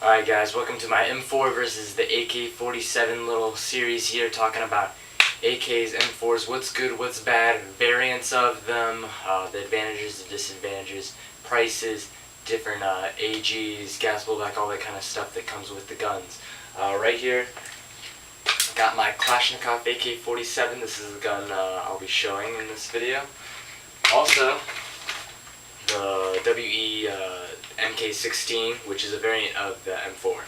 Alright guys, welcome to my M4 versus the AK-47 little series here, talking about AKs, M4s, what's good, what's bad, variants of them, the advantages, the disadvantages, prices, different AGs, gas blowback, all that kind of stuff that comes with the guns. Right here, got my Kalashnikov AK-47. This is the gun I'll be showing in this video. Also, the WE MK16, which is a variant of the M4.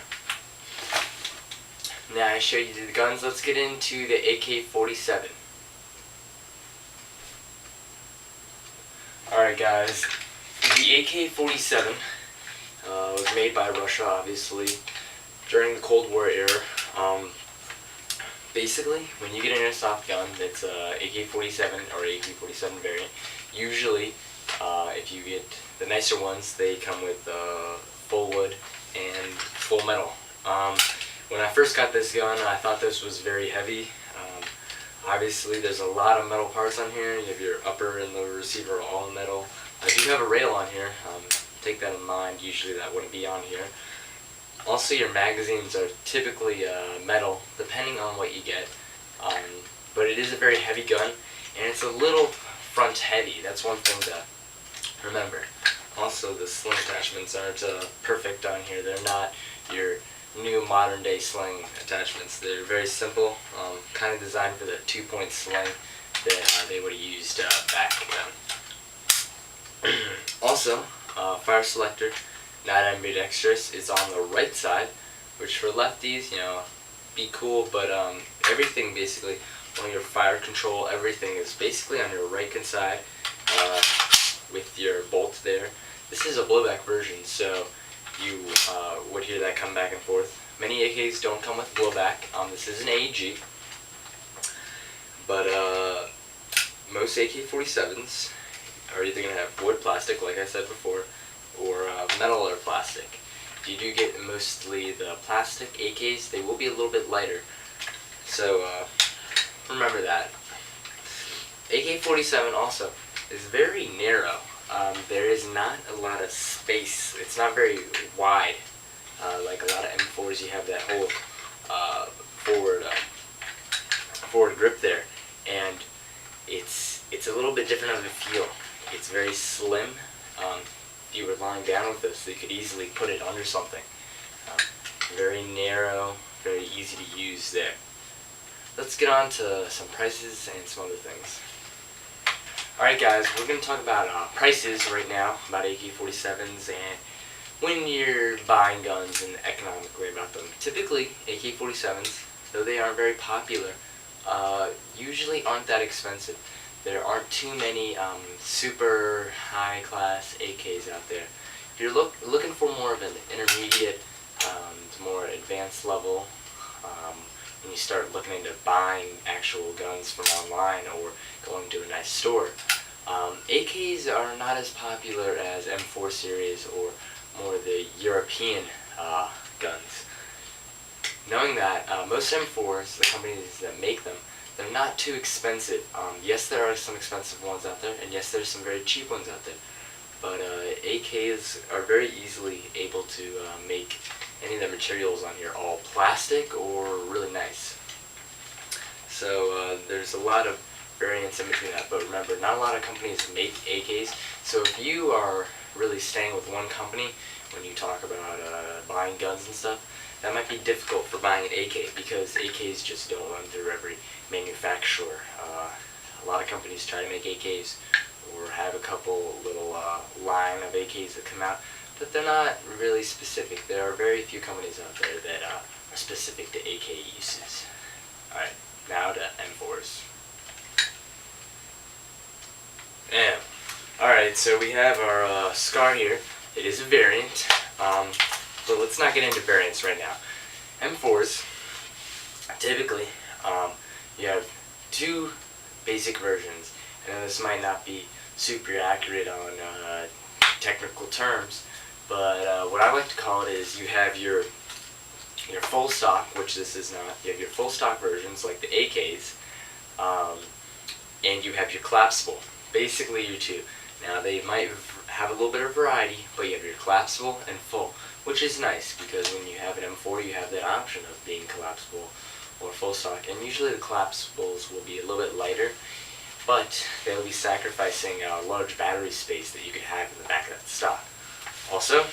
Now I showed you the guns, let's get into the AK-47. Alright guys, the AK-47 was made by Russia, obviously, during the Cold War era. Basically, when you get an airsoft gun that's AK-47 or AK-47 variant, usually if you get the nicer ones, they come with full wood and full metal. When I first got this gun, I thought this was very heavy. Obviously, there's a lot of metal parts on here. You have your upper and lower receiver all metal. I do have a rail on here. Take that in mind. Usually that wouldn't be on here. Also, your magazines are typically metal, depending on what you get. But it is a very heavy gun, and it's a little front heavy. That's one thing to remember. Also, the sling attachments aren't perfect on here. They're not your new modern day sling attachments. They're very simple, kind of designed for the 2-point sling that they would have used back then. Also, fire selector, not ambidextrous, is on the right side, which for lefties, you know, be cool, but everything basically, on your fire control, everything is basically on your right hand side with your bolt there. This is a blowback version, so you would hear that come back and forth. Many AKs don't come with blowback. This is an AG, but most AK-47s are either going to have wood, plastic, like I said before, or metal or plastic. If you do get mostly the plastic AKs, they will be a little bit lighter. So remember that. AK-47 also is very narrow. There is not a lot of space. It's not very wide. Like a lot of M4s, you have that whole forward grip there, and it's a little bit different of a feel. It's very slim. If you were lying down with this, you could easily put it under something. Very narrow, very easy to use there. Let's get on to some prices and some other things. Alright guys, we're going to talk about prices right now, about AK-47s and when you're buying guns and economically about them. Typically, AK-47s, though they aren't very popular, usually aren't that expensive. There aren't too many super high-class AKs out there. If you're looking for more of an intermediate, more advanced level, when you start looking into buying actual guns from online or going to a nice store, AKs are not as popular as M4 series or more the European guns. Knowing that, most M4s, the companies that make them, they're not too expensive. Yes, there are some expensive ones out there, and yes, there's some very cheap ones out there. But AKs are very easily able to make any of the materials on here all plastic or really nice. So there's a lot of variants in between that, but remember, not a lot of companies make AKs. So if you are really staying with one company when you talk about buying guns and stuff, that might be difficult for buying an AK because AKs just don't run through every manufacturer. A lot of companies try to make AKs or have a couple little line of AKs that come out, but they're not really specific. There are very few companies out there that are specific to AK uses. Alright, now to M4s. And alright, so we have our SCAR here. It is a variant, but let's not get into variants right now. M4s, typically, you have two basic versions, and this might not be super accurate on technical terms, but what I like to call it is you have your full stock, which this is not. You have your full stock versions like the AKs, and you have your collapsible. Basically your two. Now they might have a little bit of variety, but you have your collapsible and full. which is nice because when you have an M4 you have that option of being collapsible or full stock, and usually the collapsibles will be a little bit lighter, but they'll be sacrificing large battery space that you could have in the back of that stock. Also,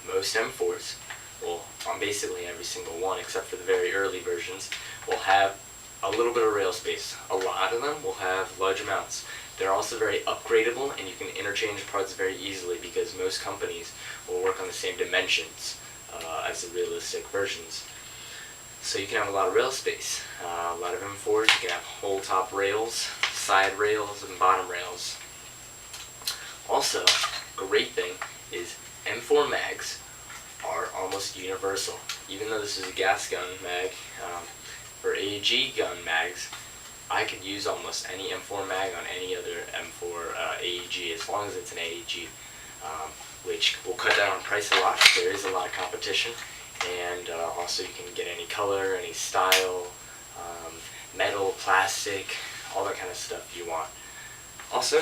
most M4s, well, on basically every single one except for the very early versions, will have a little bit of rail space. A lot of them will have large amounts. They're also very upgradable, and you can interchange parts very easily because most companies will work on the same dimensions as the realistic versions. So you can have a lot of rail space. A lot of M4s, you can have whole top rails, side rails, and bottom rails. Also, great thing is M4 mags are almost universal. Even though this is a gas gun mag, for AEG gun mags, I could use almost any M4 mag on any other M4 AEG as long as it's an AEG, which will cut down on price a lot. There is a lot of competition, and also you can get any color, any style, metal, plastic, all that kind of stuff you want. Also,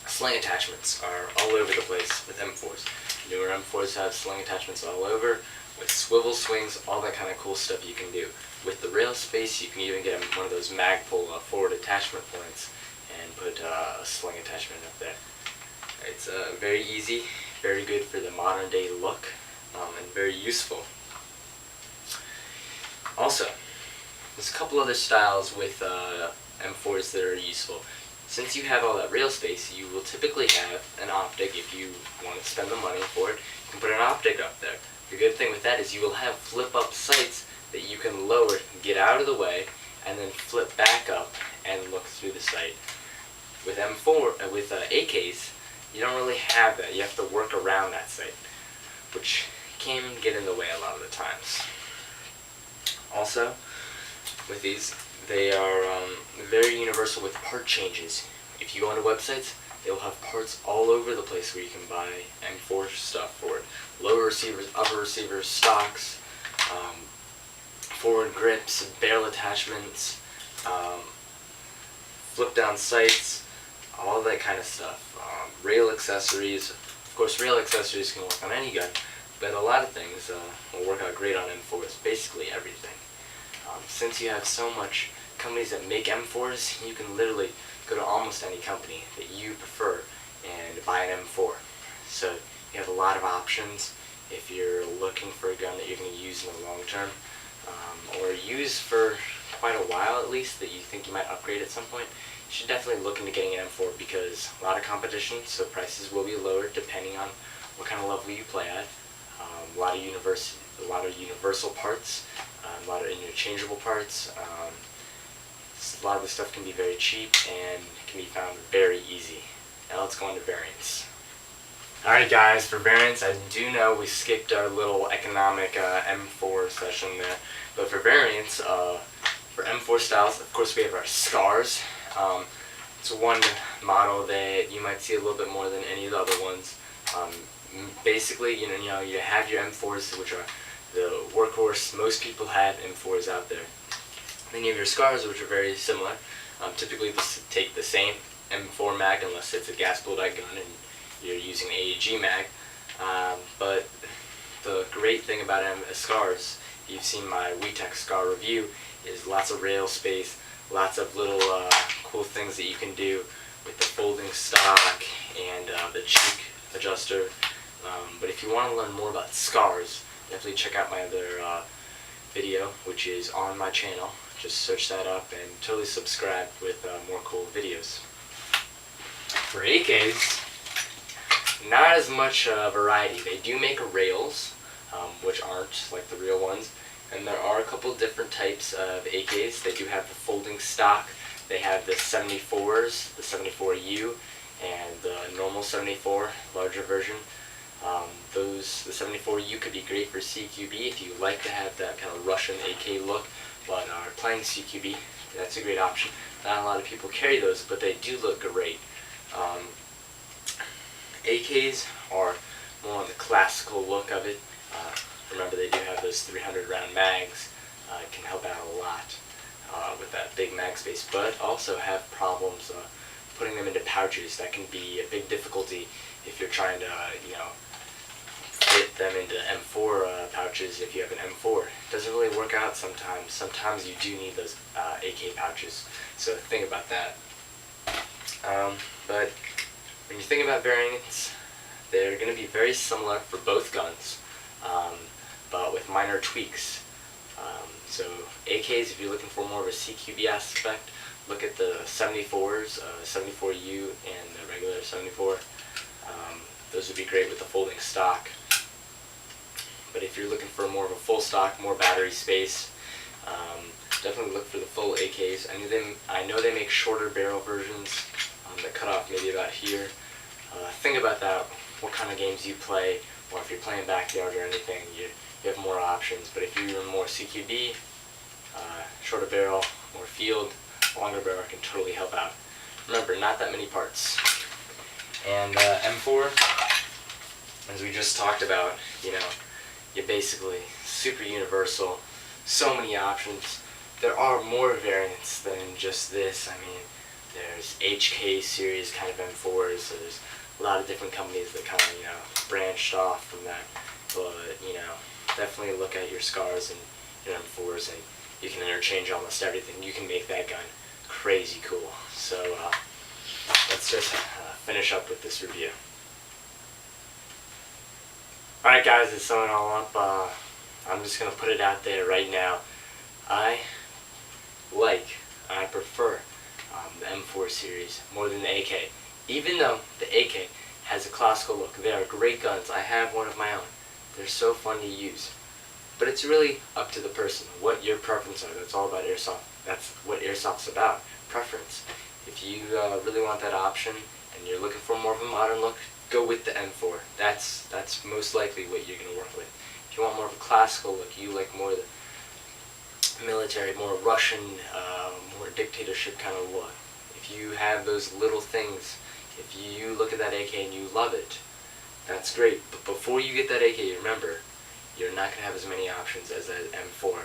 sling attachments are all over the place with M4s. Newer M4s have sling attachments all over, with swivel swings, all that kind of cool stuff you can do. With the rail space, you can even get one of those Magpul forward attachment points and put a sling attachment up there. It's very easy, very good for the modern day look, and very useful. Also, there's a couple other styles with M4s that are useful. Since you have all that rail space, you will typically have an optic. If you want to spend the money for it, you can put an optic up there. The good thing with that is you will have flip-up sights that you can lower, get out of the way, and then flip back up and look through the sight. With AKs, you don't really have that. You have to work around that sight, which can get in the way a lot of the times. Also, with these, they are very universal with part changes. If you go onto websites, they will have parts all over the place where you can buy M4 stuff for it. Lower receivers, upper receivers, stocks, forward grips, barrel attachments, flip down sights, all that kind of stuff. Rail accessories. Of course, rail accessories can work on any gun, but a lot of things will work out great on M4s, basically everything. Since you have so much companies that make M4s, you can literally go to almost any company that you prefer and buy an M4. So you have a lot of options if you're looking for a gun that you're going to use in the long term, or use for quite a while at least, that you think you might upgrade at some point. You should definitely look into getting an M4 because a lot of competition, so prices will be lower depending on what kind of level you play at. A lot of universal parts, a lot of interchangeable parts. A lot of the stuff can be very cheap and can be found very easy. Now let's go on to variants. Alright guys, for variants, I do know we skipped our little economic M4 session there, but for variants, for M4 styles, of course we have our scars. It's one model that you might see a little bit more than any of the other ones. Basically, you have your M4s, which are the workhorse. Most people have M4s out there. Then you have your scars, which are very similar. Typically, take the same M4 mag, unless it's a gas blow-out gun and you're using AEG mag. But the great thing about scars, you've seen my WeTech scar review, is lots of rail space, lots of little cool things that you can do with the folding stock and the cheek adjuster. But if you want to learn more about scars, definitely check out my other video, which is on my channel. Just search that up and totally subscribe with more cool videos. For AKs, not as much variety. They do make rails, which aren't like the real ones, and there are a couple different types of AKs. They do have the folding stock. They have the 74s, the 74U, and the normal 74, larger version. The 74U could be great for CQB if you like to have that kind of Russian AK look, but are playing CQB, that's a great option. Not a lot of people carry those, but they do look great. AKs are more on the classical look of it. Remember, they do have those 300 round mags. It can help out a lot with that big mag space, but also have problems putting them into pouches. That can be a big difficulty if you're trying to, fit them into M4 pouches if you have an M4. It doesn't really work out sometimes. Sometimes you do need those AK pouches, so think about that. But when you think about variants, they're going to be very similar for both guns, but with minor tweaks. So AKs, if you're looking for more of a CQB aspect, look at the 74s, 74U and the regular 74. Those would be great with the folding stock. But if you're looking for more of a full stock, more battery space, definitely look for the full AKs. I know they make shorter barrel versions that cut off maybe about here. Think about that, what kind of games you play, or if you're playing backyard or anything, you have more options. But if you're more CQB, shorter barrel, more field, longer barrel can totally help out. Remember, not that many parts. And M4, as we just talked about, you're basically super universal, so many options. There are more variants than just this. I mean, there's HK series kind of M4s, so there's a lot of different companies that kind of, branched off from that. But, definitely look at your scars and your M4s, and you can interchange almost everything. You can make that gun crazy cool. So, let's just finish up with this review. Alright guys, to sum it all up, I'm just going to put it out there right now. I prefer the M4 series more than the AK. Even though the AK has a classical look, they are great guns. I have one of my own. They're so fun to use. But it's really up to the person, what your preferences are. That's all about airsoft. That's what airsoft's about, preference. If you really want that option and you're looking for more of a modern look, go with the M4. That's most likely what you're going to work with. If you want more of a classical look, you like more of the military, more Russian, more dictatorship kind of look. If you have those little things, if you look at that AK and you love it, that's great. But before you get that AK, remember, you're not going to have as many options as that M4,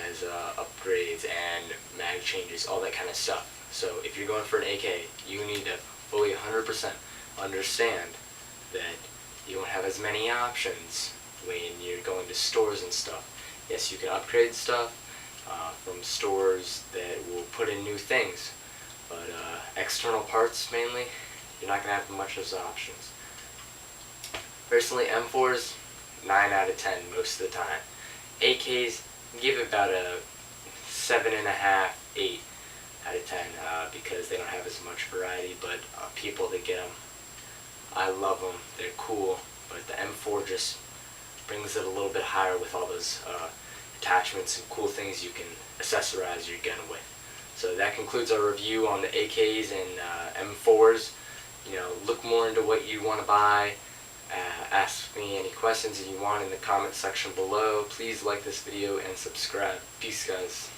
as upgrades and mag changes, all that kind of stuff. So if you're going for an AK, you need to fully 100% understand that you won't have as many options when you're going to stores and stuff. Yes, you can upgrade stuff from stores that will put in new things, but external parts mainly, you're not going to have much of those options. Personally, M4s, 9 out of 10 most of the time. AKs, give it about a 7.5, 8 out of 10 because they don't have as much variety, but people that get them, I love them, they're cool, but the M4 just brings it a little bit higher with all those attachments and cool things you can accessorize your gun with. So that concludes our review on the AKs and M4s. Look more into what you want to buy. Ask me any questions that you want in the comment section below. Please like this video and subscribe. Peace, guys.